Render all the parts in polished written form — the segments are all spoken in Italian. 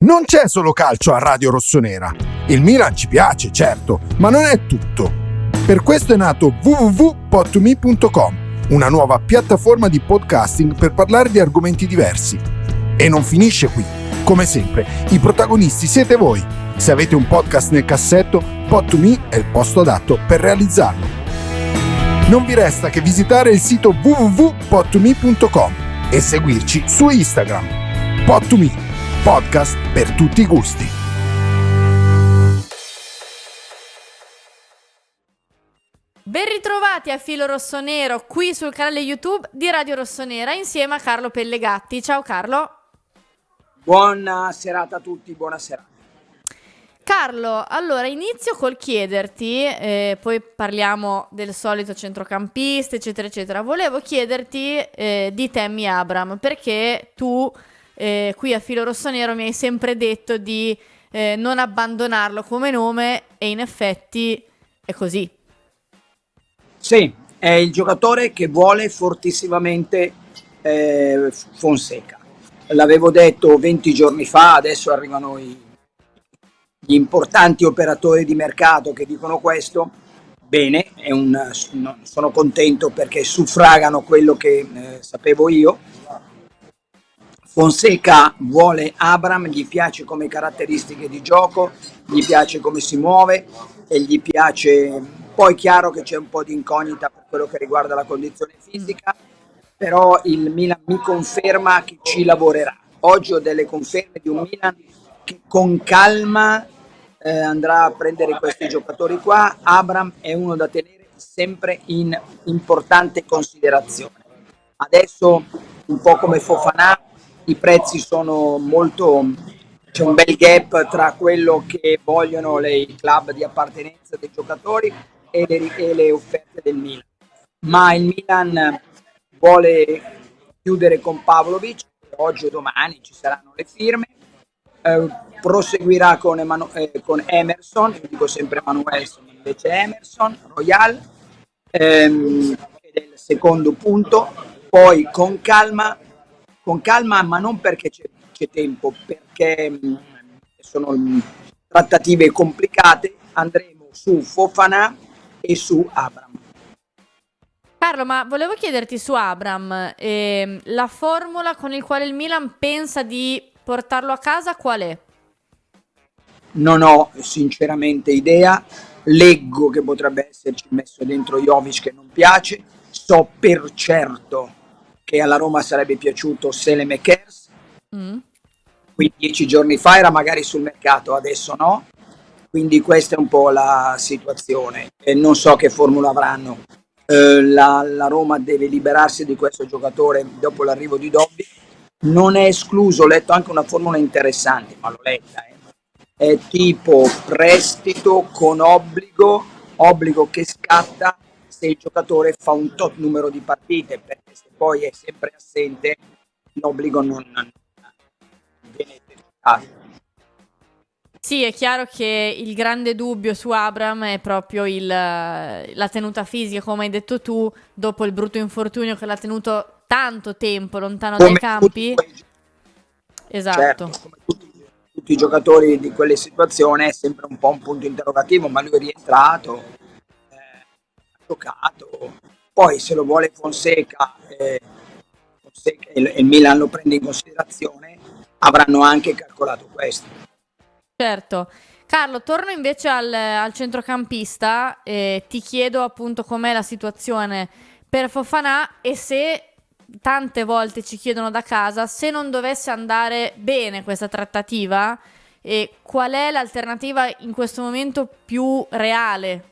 Non c'è solo calcio a Radio Rossonera. Il Milan ci piace, certo, ma non è tutto. Per questo è nato www.pod2me.com, una nuova piattaforma di podcasting per parlare di argomenti diversi. E non finisce qui. Come sempre, i protagonisti siete voi. Se avete un podcast nel cassetto, Pod2Me è il posto adatto per realizzarlo. Non vi resta che visitare il sito www.pod2me.com e seguirci su Instagram. Pod2Me. Podcast per tutti i gusti. Ben ritrovati a Filo Rossonero qui sul canale YouTube di Radio Rossonera insieme a Carlo Pellegatti. Ciao Carlo. Buona serata a tutti, buonasera. Carlo, allora inizio col chiederti, poi parliamo del solito centrocampista, eccetera, eccetera. Volevo chiederti di Tammy Abraham, perché tu qui a Filo Rossonero mi hai sempre detto di non abbandonarlo come nome e in effetti è così. Sì, è il giocatore che vuole fortissimamente Fonseca. L'avevo detto 20 giorni fa, adesso arrivano gli importanti operatori di mercato che dicono questo. Bene, sono contento perché suffragano quello che sapevo io. Fonseca vuole Abraham, gli piace come caratteristiche di gioco, gli piace come si muove e gli piace, poi chiaro che c'è un po' di incognita per quello che riguarda la condizione fisica, però il Milan mi conferma che ci lavorerà. Oggi ho delle conferme di un Milan che con calma andrà a prendere questi giocatori qua. Abraham è uno da tenere sempre in importante considerazione. Adesso un po' come Fofana, i prezzi sono molto, c'è un bel gap tra quello che vogliono i club di appartenenza dei giocatori e le offerte del Milan, ma il Milan vuole chiudere con Pavlovic, oggi o domani ci saranno le firme, proseguirà con Emerson, io dico sempre Manuelson, invece Emerson, Royal, ed è il secondo punto, poi con calma, ma non perché c'è tempo, perché sono trattative complicate, andremo su Fofana e su Abraham. Carlo, ma volevo chiederti su Abraham, la formula con il quale il Milan pensa di portarlo a casa qual è? Non ho sinceramente idea, leggo che potrebbe esserci messo dentro Jovic che non piace, so per certo che alla Roma sarebbe piaciuto Saelemaekers, quindi 10 giorni fa era magari sul mercato, adesso no, quindi questa è un po' la situazione e non so che formula avranno. La Roma deve liberarsi di questo giocatore dopo l'arrivo di Dobby, non è escluso, ho letto anche una formula interessante, ma l'ho letta, è tipo prestito con obbligo che scatta se il giocatore fa un tot numero di partite, perché se poi è sempre assente l'obbligo non viene esercitato. Sì, è chiaro che il grande dubbio su Abraham è proprio la tenuta fisica, come hai detto tu, dopo il brutto infortunio che l'ha tenuto tanto tempo lontano dai campi. Esatto. Certo, come tutti i giocatori di quelle situazioni è sempre un po' un punto interrogativo, ma lui è rientrato, ha giocato, poi se lo vuole Fonseca e il Milan lo prende in considerazione, avranno anche calcolato questo. Certo. Carlo, torno invece al centrocampista e ti chiedo appunto com'è la situazione per Fofana e se tante volte ci chiedono da casa se non dovesse andare bene questa trattativa e qual è l'alternativa in questo momento più reale.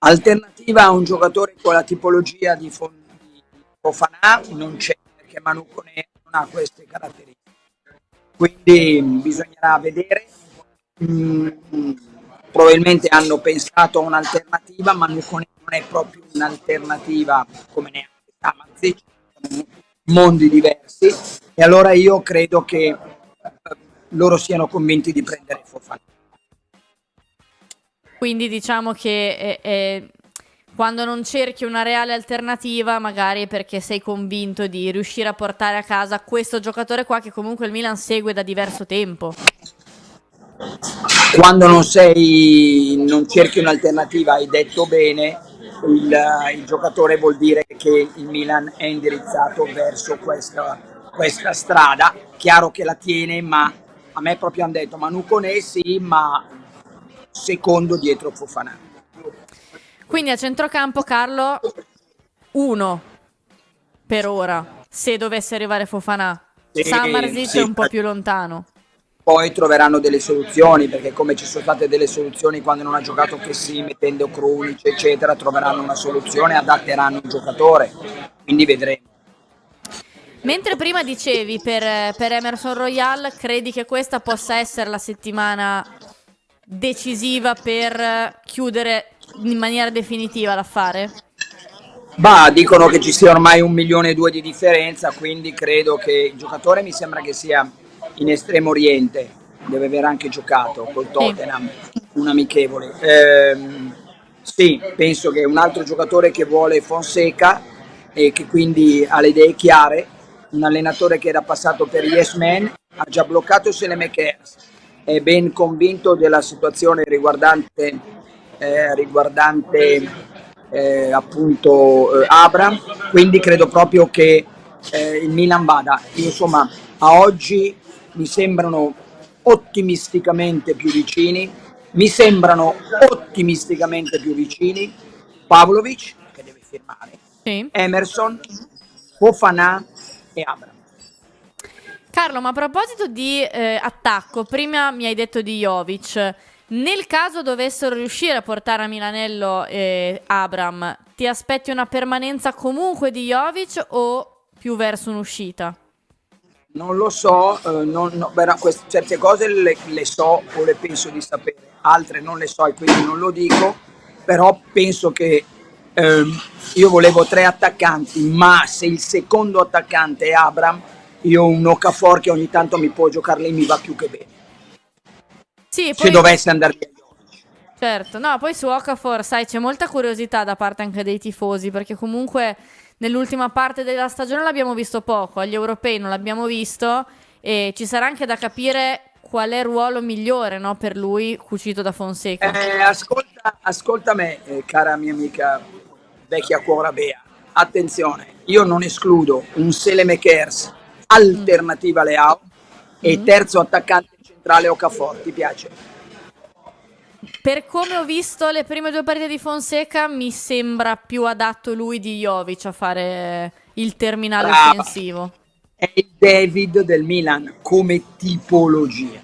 Alternativa a un giocatore con la tipologia di Fofana non c'è, perché Manu Koné non ha queste caratteristiche. Quindi bisognerà vedere, probabilmente hanno pensato a un'alternativa, ma non è proprio un'alternativa come neanche Samardžić, sono mondi diversi e allora io credo che loro siano convinti di prendere Fofana. Quindi diciamo che quando non cerchi una reale alternativa, magari è perché sei convinto di riuscire a portare a casa questo giocatore qua che comunque il Milan segue da diverso tempo. Quando non cerchi un'alternativa, hai detto bene, il giocatore vuol dire che il Milan è indirizzato verso questa strada. Chiaro che la tiene, ma a me proprio hanno detto Manu Koné sì, ma secondo dietro Fofana. Quindi a centrocampo, Carlo, 1 per ora, se dovesse arrivare Fofana. Sì, Sammarzic sì. è un po' più lontano. Poi troveranno delle soluzioni, perché come ci sono state delle soluzioni quando non ha giocato Kessie, mettendo Krunic eccetera, troveranno una soluzione, adatteranno un giocatore, quindi vedremo. Mentre prima dicevi per Emerson Royal, credi che questa possa essere la settimana decisiva per chiudere in maniera definitiva l'affare? Dicono che ci sia ormai 1,2 milioni di differenza, quindi credo che il giocatore mi sembra che sia in Estremo Oriente, deve aver anche giocato col Tottenham, un amichevole. Sì, penso che un altro giocatore che vuole Fonseca e che quindi ha le idee chiare, un allenatore che era passato per Yes Man, ha già bloccato Saelemaekers, è ben convinto della situazione riguardante appunto Abraham, quindi credo proprio che il Milan vada. Io, insomma, a oggi mi sembrano ottimisticamente più vicini Pavlovic, che deve firmare, Sì. Emerson, Fofana e Abraham. Carlo, ma a proposito di attacco, prima mi hai detto di Jovic. Nel caso dovessero riuscire a portare a Milanello Abraham, ti aspetti una permanenza comunque di Jovic o più verso un'uscita? Non lo so, certe cose le so o le penso di sapere, altre non le so e quindi non lo dico, però penso che io volevo 3 attaccanti, ma se il secondo attaccante è Abraham, io ho un Okafor che ogni tanto mi può giocare lì, mi va più che bene. Sì, Se dovesse andare via Jovic. Certo, no, poi su Okafor, sai, c'è molta curiosità da parte anche dei tifosi, perché comunque nell'ultima parte della stagione l'abbiamo visto poco, agli europei non l'abbiamo visto e ci sarà anche da capire qual è il ruolo migliore, no, per lui cucito da Fonseca. Ascolta me, cara mia amica vecchia cuora bea, attenzione, io non escludo un Saelemaekers alternativa a Leao e terzo attaccante centrale Okafor, ti piace? Per come ho visto le prime 2 partite di Fonseca, mi sembra più adatto lui di Jovic a fare il terminale offensivo. È il David del Milan come tipologia.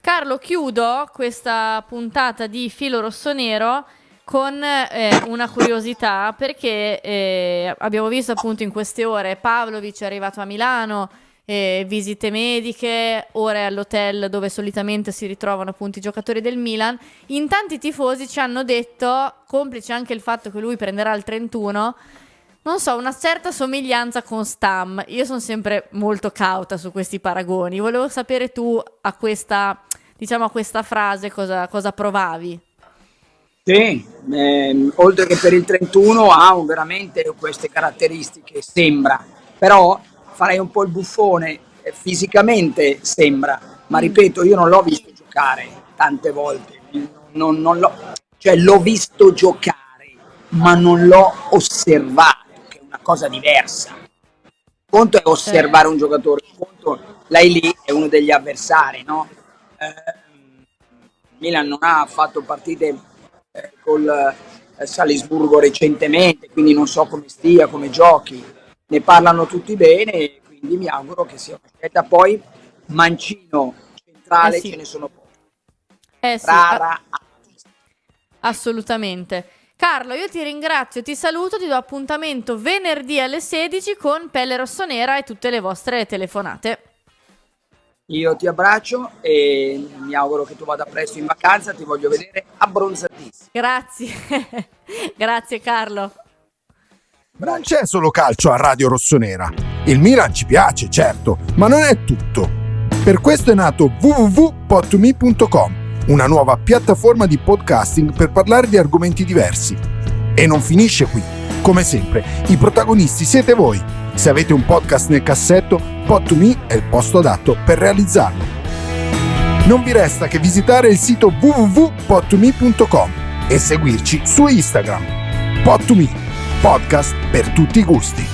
Carlo, chiudo questa puntata di Filo Rossonero con una curiosità, perché abbiamo visto appunto in queste ore Pavlovic è arrivato a Milano, visite mediche, ore all'hotel dove solitamente si ritrovano appunto i giocatori del Milan. In tanti tifosi ci hanno detto, complice anche il fatto che lui prenderà il 31, non so, una certa somiglianza con Stam. Io sono sempre molto cauta su questi paragoni. Volevo sapere tu a questa frase cosa provavi. Sì, oltre che per il 31 ha veramente queste caratteristiche, sembra, però farei un po' il buffone, fisicamente sembra, ma ripeto, io non l'ho visto giocare tante volte, l'ho visto giocare, ma non l'ho osservato, che è una cosa diversa. Il conto è osservare un giocatore, il conto, lei lì è uno degli avversari, no? Milan non ha fatto partite col Salisburgo recentemente, quindi non so come stia, come giochi, ne parlano tutti bene e quindi mi auguro che sia una scelta. Poi mancino centrale sì. Ce ne sono pochi, Sì, rara. assolutamente. Carlo, io ti ringrazio, ti saluto, ti do appuntamento venerdì alle 16 con Pelle Rossonera e tutte le vostre telefonate. Io ti abbraccio e mi auguro che tu vada presto in vacanza, ti voglio vedere abbronzatissimo. Grazie, grazie Carlo. Non c'è solo calcio a Radio Rossonera. Il Milan ci piace, certo, ma non è tutto. Per questo è nato www.pottumi.com, una nuova piattaforma di podcasting per parlare di argomenti diversi. E non finisce qui. Come sempre, i protagonisti siete voi. Se avete un podcast nel cassetto, Pod2Me è il posto adatto per realizzarlo. Non vi resta che visitare il sito www.pod2me.com e seguirci su Instagram. Pod2Me, podcast per tutti i gusti.